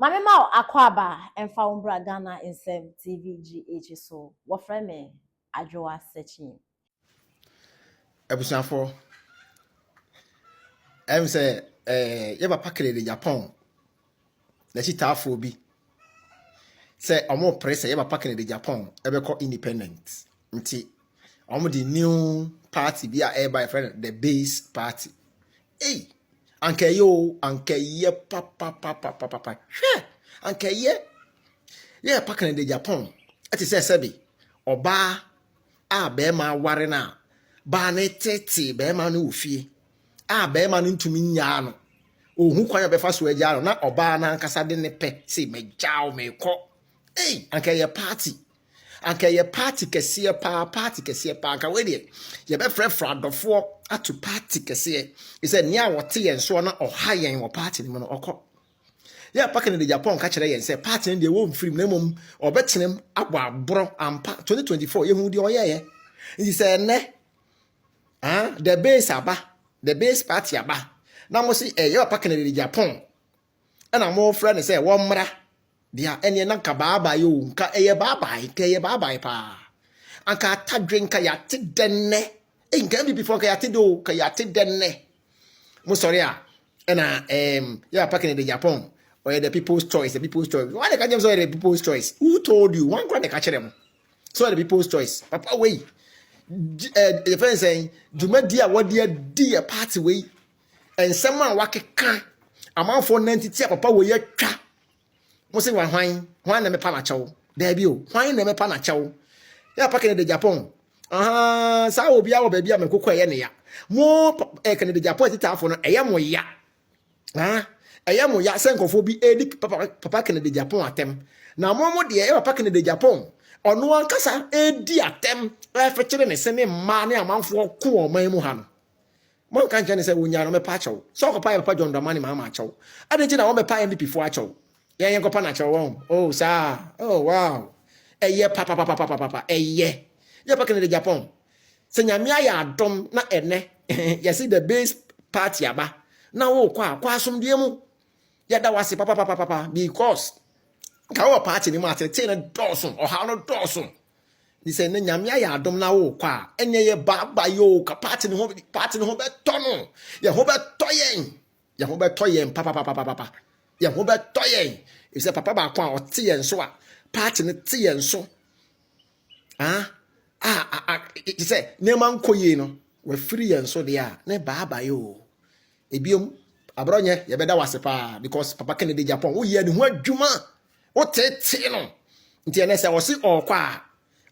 Mame ma akwaba emfa umbra Ghana insem TVGH so wo frame me adwoa searching. Ebusanfo say yeba pakele de Japan na chitafo bi say omo press yeba pakele de Japan ebeko independent nti omo the new party bi a by friend the base party anke ye papa anke ye pakele de Japan ati say sebi oba a be ma ware na ba ne tete be ma no ofie a be ma no ntumi nya no ohu kwan be fa so agya no na oba na nkasa de ne pe say megyaw meko anka ye party kese party kese anka we de ye be frefra dofo ato party kese e say nia wote yen so na oha yen wo party ni no okọ ya pakene de Japan ka kire yen say party de wo mfiri na mom obetenem agbo abro ampa 2024 ye hu de oyeye he say ne the base party aba na mo si ye pakene de Japan na mo friend say wo mra dia ene na ka baba yo nka eye baba pa anka ta drinka ya ti denne nka NPP for ka ya ti do ka ya ti denne mo sorry na ya pakene de Japan or the people's choice why they can't say the people's choice who told you one grand catch them so the people's choice papa way the friend saying duma dia what dia party way and someone wakeka amount for 90 papa we ya twa mo say hwan na me pa na chawo there bi o hwan na me pa na chawo ya pakene de Japan sa obi a wo ba bia me kokọ ye ne ya mo kene de Japan titafo no eye mo ya eye mo ya senkofo bi edi papa kene de Japan atem na mo de eye papa kene de Japan ono ankasa edi atem fe kire ne se ne ma ne amanfo ko o man mu ha no mo kan kene se wonya no me pa chawo so ko pa papa John Dramani ma chawo ade ti na wo me pa NPP fo a chawo yen ko pa na chawo oh sir oh wow eye papa eye ye pa kene de Japan se nyame aya adom na ene yes the base party aba na wo kwa asomdie mu ya da wase papa because ka wo party ni ma tete na dosun o ha no dosun ni se na nyame aya adom na wo kwa enye ye baba yo ka party ni ho be to no ye ho be to yen papa ye ho be to yen e se papa ba kwa o te yen so a party ni te yen so it say nema nkoye no we free yen so de a na baba yo ebiom abronye ye beda wase pa because papa Kennedy Japan wo ye ne ho adwuma wo tete no nti na se wo si okwa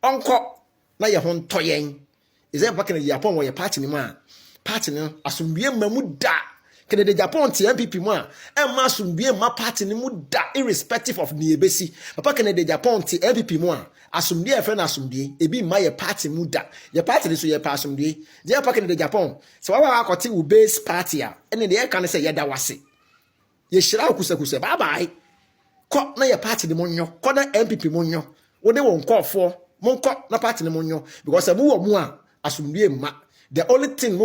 onko na ye ho ntoyen is papa Kennedy Japan wo ye party ni mu a party no asomdue mamu da Kennedy Japan ti NPP mu a emma asomdue ma party ni mu da irrespective of ni ebesi papa Kennedy Japan ti NPP mu a asomdue e fe na asomdue ebi ma ye party mu da ye party ni so ye pa asomdue je papa Kennedy Japan so wa akoti wo base party a ene de e kan say ye da wase ye hira akusakusa bye bye ko na ye party ni monyo ko na NPP monyo wo de won kofo monko na party ni monyo because abu wo mu a asomdue ma the only thing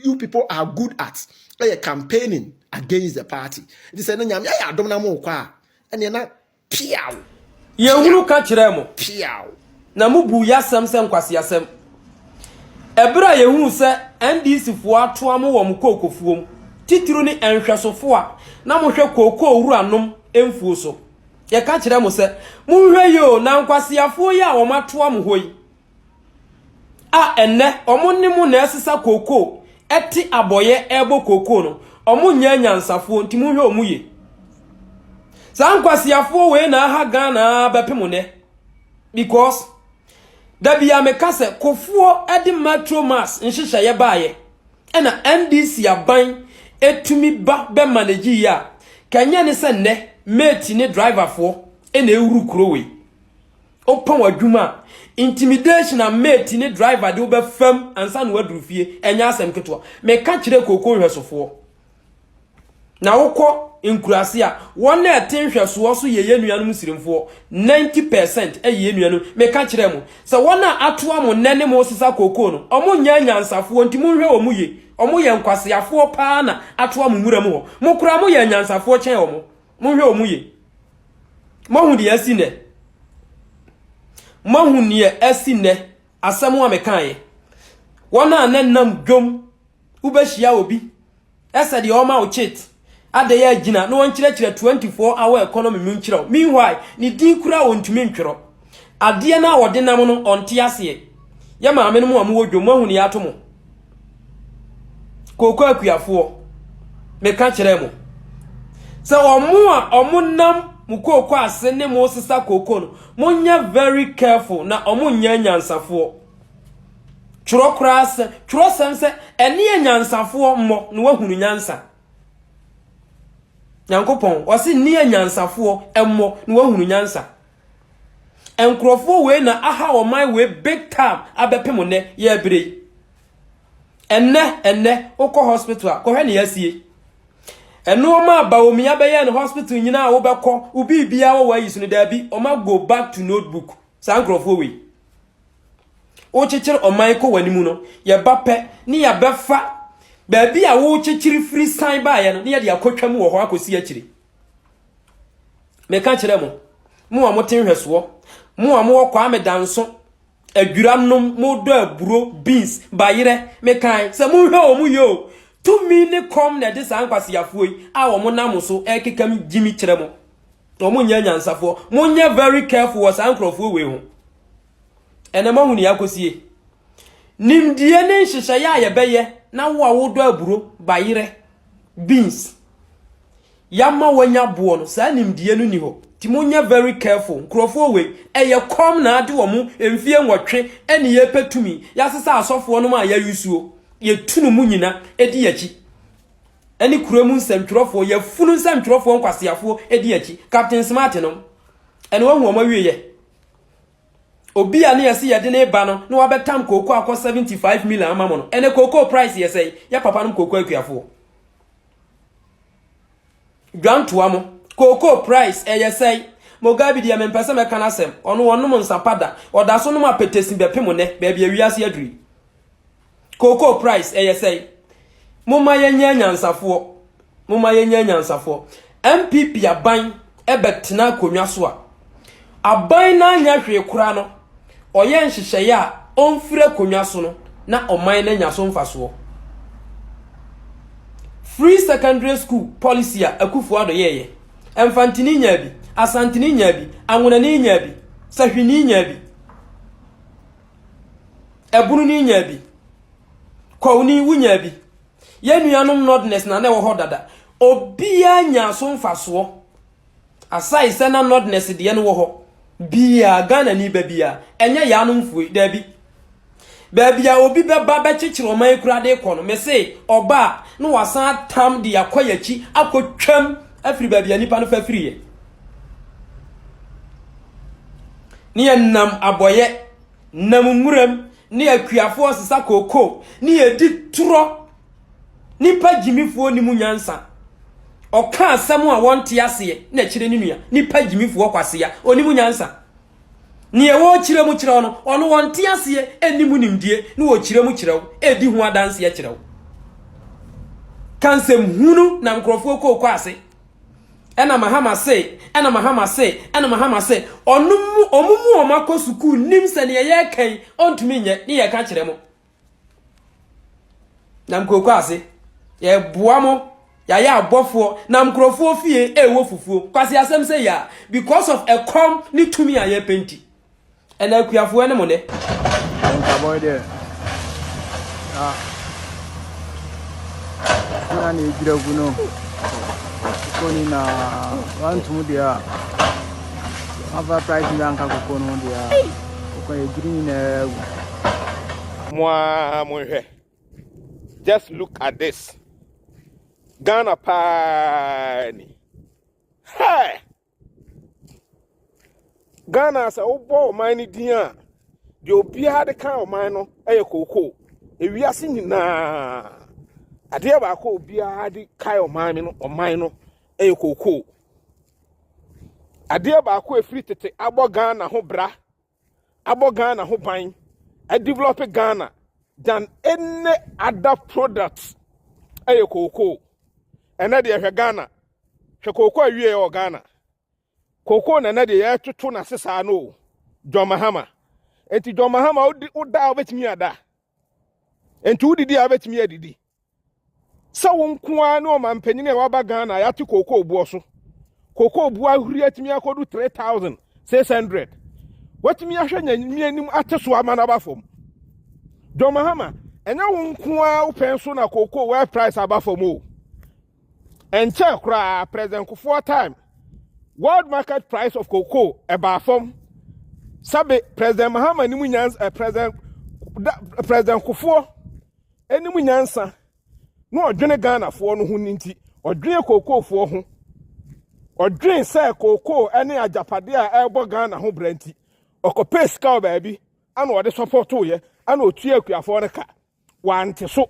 you people are good at is campaigning against the party. It is na nyame ya adom na mo kwa ene na piaw ye huru ka kire mo piaw na mu bu yasem se nkwase yasem ebra ye huru se NDC fo ato am wo mo kokofuom titiro ni enhwesofo a na mo hwe koko owura nom emfuo so ye ka kire mo se mu hwe yo na nkwase yafo ya wo mato am hoyi enne omonnimu na esisa koko eti aboye ebo koko no omunya nyansafo ntimu hwe omuye sankwasiafo we na ha Ghana bepemu ne because dabi ya mekase kofuo edi metro mass nhihye ye baaye ena NDC aban etumi ba be manage ya kanya ne se ne mate ne driver fo ena ewuru krowe opon wadwuma intimidation and mate ni driver de obe fam ansa no waduru fie enya asem keto me ka kire koko hwesofo na wokọ inkurase a won na etenhweso so ye nuanum sirimfo 90% eye nuanum me ka kire mo se won na atoa mo nene mo sisa koko no omo nya nyansafo ntimu hwe omo ye nkwase afo pa na atoa mo muram ho mo kura mo ye nyansafo chen omo Monhwe omuye. Mohu de asine. Mohu ne asine asɛm a mekae. Wona anenam dwom ubehia obi. Ese de oma o cheat. Ade ya gina no wonkyerɛkyerɛ 24-hour economy mu nkyerɛw. Meanwhile, ni din kura wontumi ntwerɔ. Ade na wode nam no onte ase. Ya maame no mu amu dwom ahu ne yato mo. Koko akuafo. Meka kyerɛ mo. Se omo nam mu koko ase ne mo sisa koko no. Monye very careful na omo nya nyansafo. Tworo krase, tworo sense ene nyansafo mmo no wahunu nyansa. Nyankopon, wasi ne nyansafo emmo no wahunu nyansa. Enkrofo we na aha o my we big time abepem ne ye bere. Enne ukọ hospital ko hwe ne yasie. Eno ma ba omi abeye ne hospital nyina wo bekọ ubi bia wo wa yisu ne da bi o ma go back to notebook. Sa enkrofo we. O chichiri o my ko wanimu no ye ba pe ne ya befa ba bi a wo chichiri free sign ba ye no ne ye de akotwam wo ho akosi akiri. Meka kire mo mo tenhweso mo mo kwa medanso adwuranom mo do aburo beans bayire mekan se mo hwe o mu yo to mi ne kom na de sankwase yafoyi a wo mo nam so ekekam gimi kire mo o mo nya nyansafo mo nya very careful wo sankrofo we ho ene ma hunu yakosie nimdie ne nhyehyɛ ya ye beye na wo a wo do aburo bayire beans yama wanya bo no sa nimdie no ni ho Timonya very careful. Nkrofo we eye kom na ade wo mu emfie nwotwe ene ye petumi yasesa asofo no ma ya yusuo ye tunu mu nyina edi yachi ene kuremu nsɛmtwerɛfo ye funu nsɛmtwerɛfo nkwaseafo edi yachi Captain Smart no ene wahu oma wiye obi a ne yesi ye de ne ba no na wabetam koko akọ 75 million amamo no ene koko price ye sei ya papa no koko akuafo grantuwa mo Koko price say Mogabi dia mempese meka na sem ono wonom nsapada odaso no apetesi bepem ne ba bia wiase aduri Koko price say moma yenya nyansafo NPP aban ebetena konwa so a aban na anya hwe kura no oye nhyehyeye a onfire konwa so no na oman na nya so mfaso free secondary school policy a akufu ado yeye Enfantini nyabi, asantini nyabi, angunani nyabi, sahwini nyabi. Ebunu ni nyabi. Kwawuni wu nyabi. Yenuanom nordness na wo hodada. Obia nya so mfaso. Asai se na nordness de no wo ho. Bia Ghana ni babia, enye yanom fui dabi. Babia obi beba be chichiro man kura de kono. Me say oba no wasan tam de akoyachi akotwam Afri babia nipa no fa friye ni enam aboye nam muram ni akuafo sesa koko ni edi turo nipa gimifo ni munyansa oka asem a wonte ase na kire ni nua nipa gimifo kwase ya oni munyansa ni ewo kire mu kire no ono wonte ase enimu nimdie ni wo kire mu kire edi ho adanse ya kire kansem hunu na nkrofo koko ase ena mahama say omumu omako suku nim se ne ye kan ontumi nye ne ye ka kire mo na mkoko ase ye boa mo ya abofo na mkrofo fie ewo fufuo kwase asem say ya because of a com ni tumi aye penti ena akuafo ene mo ne boy there na ne gira guno Koni na wantu dia ava price ndanka kokono dia ko green Mwa just look at this Ghana pani hey Ghana sa obo mine dia de obi ade kan o mine no koko ewiase nyina ade ba ko obi ade kai o mine no koko ade ba ko efiri tete abo Ghana ho bra abo Ghana ho ban a develop Ghana than any other product koko ena de hwe Ghana hwe koko awie o Ghana koko na de ya tutu na sesa no John Mahama enti John Mahama uda obetimi ada enti udidi abetimi adidi sa wonkoa na o mampanyine wa ba Ghana ya te koko obuo so koko obuo ahuri atimi akodu 3600 watimi ahwe nyanyim ateso amana ba fom John Mahama enya wonkoa upenso na koko well price aba fom o enche kra President Kufuor time world market price of cocoa eba fom sabe President Mahama ni munyansa President Kufuor eni munyansa no odwene Ghana fo no hu ninti odwene cocoa fo ho odwene se cocoa ene ajapade a ebo Ghana ho branti okope ska baabi ana ode support ye ana otu akuafo ne ka wante so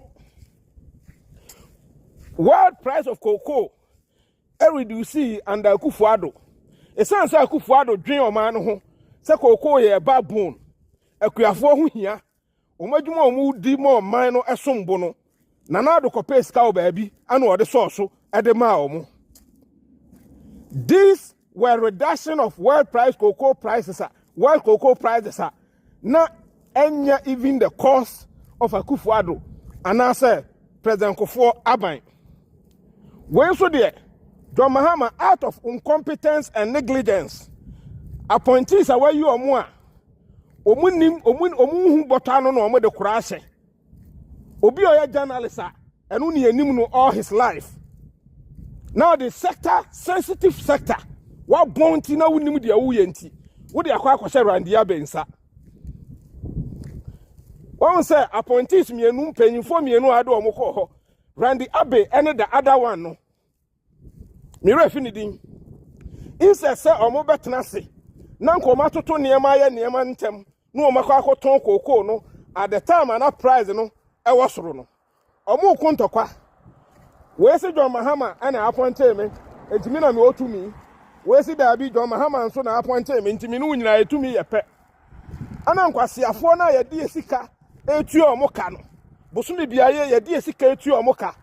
world price of cocoa reduce under Akufo-Addo esan say Akufo-Addo dwen o man no ho se cocoa ye baboon akuafo ho hia omadwuma omudi mo man no esombo no na na do kope ska o baabi ana ode so ede ma omo. These were reduction of world price cocoa prices world cocoa prices na enya even the cost of Akufo-Addo and I say President Kufuor aban when so there John Mahama out of incompetence and negligence appointees away you or more omun botano no omo de kurase obi oya journalist and uni enim no all his life now the sector sensitive sector what bounty na unim de awuye nti wo de akwa akwose randia bensa one say appointees mienu mpanyimfo mienu ade omo ko ho Randy Abe ene the other one no mire finidin inse se omo betena se na nkoma toto niema ya niema ntem no omo akoton koko no at the time and price no e wosoro no omo kontokwa we se John Mahama ana appointed me entimi na me otumi we se da bi John Mahama nso na appointed me entimi no nyina etumi ye pe ana nkwasiafo na ye de esika etu omo ka no bosumi biaye ye de esika etu omo ka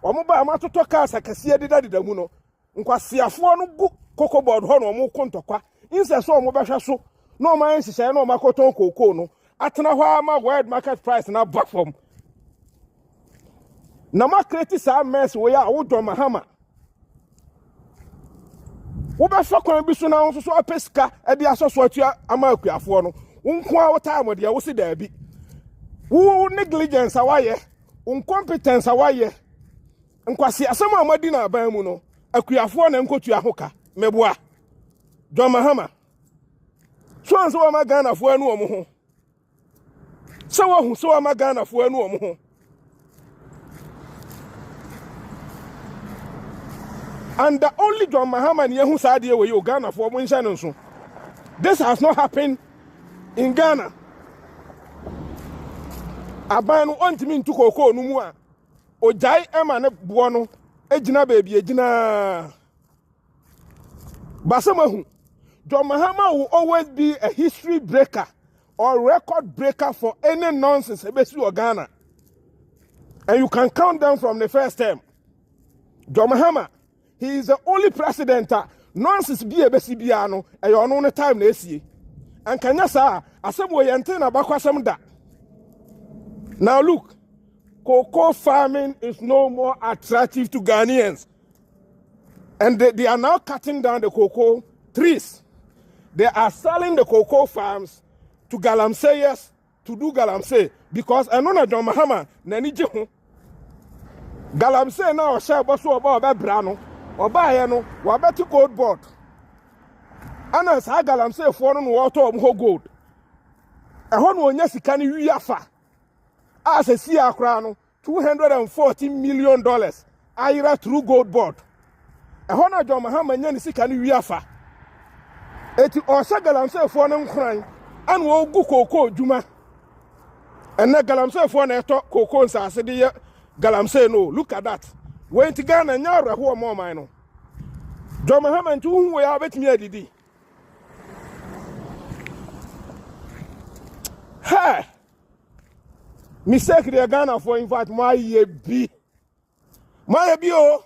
omo ba amatoto ka asakase deda mu no nkwasiafo no gu koko board ho no omo kontokwa inse so omo behwe so no omo ansise no omo akoton koko no atena ho ama world market price na back from na ma create sa mess we ya wo John Mahama wo be fa kwan bi so na so apeska e de asoso atua ama akuafo no nko a wo time de wo se da bi wo negligence awaye incompetence awaye nkwasi asema amadi na aban mu no akuafo na nkotua hoka meboa John Mahama so anso wa magana fo anu omo ho so wa hu so wa magana fo anu omo ho and the only John Mahama ni ehu saade we Ghana for mo nhyɛ no so this has not happened in Ghana aban no ontimi ntu koko no mu a ojai ema ne bo no ejina baabi ejina basamahu John Mahama will always be a history breaker or record breaker for any nonsense ebesi o Ghana and you can count them from the first term. John Mahama, he is the only president nonsense bi ebesi bia no e yo no time na esie and kanya sa asem wo yente na bakwasem da. Now look, cocoa farming is no more attractive to Ghanaians and they are now cutting down the cocoa trees. They are selling the cocoa farms to galamseyers to do galamsey because I know John Mahama nani je ho galamsey na o share boso oba brano oba ye no wa beti gold board ana sa galamsey fo no wato omho gold e ho no onya sika ne wi afa as si akra no $240 million ayira through gold board e ho na John Mahama nya ne sika ne wi afa eti o sa galamsey fo no nkran anu ogu koko djuma ene galamsey fo na eto koko nsase de galamsey no look at that when ti Ghana nya reho mo man no John Mahama nti hu we abetimi adidi ha mistake de Ghana for in fact my ye bi o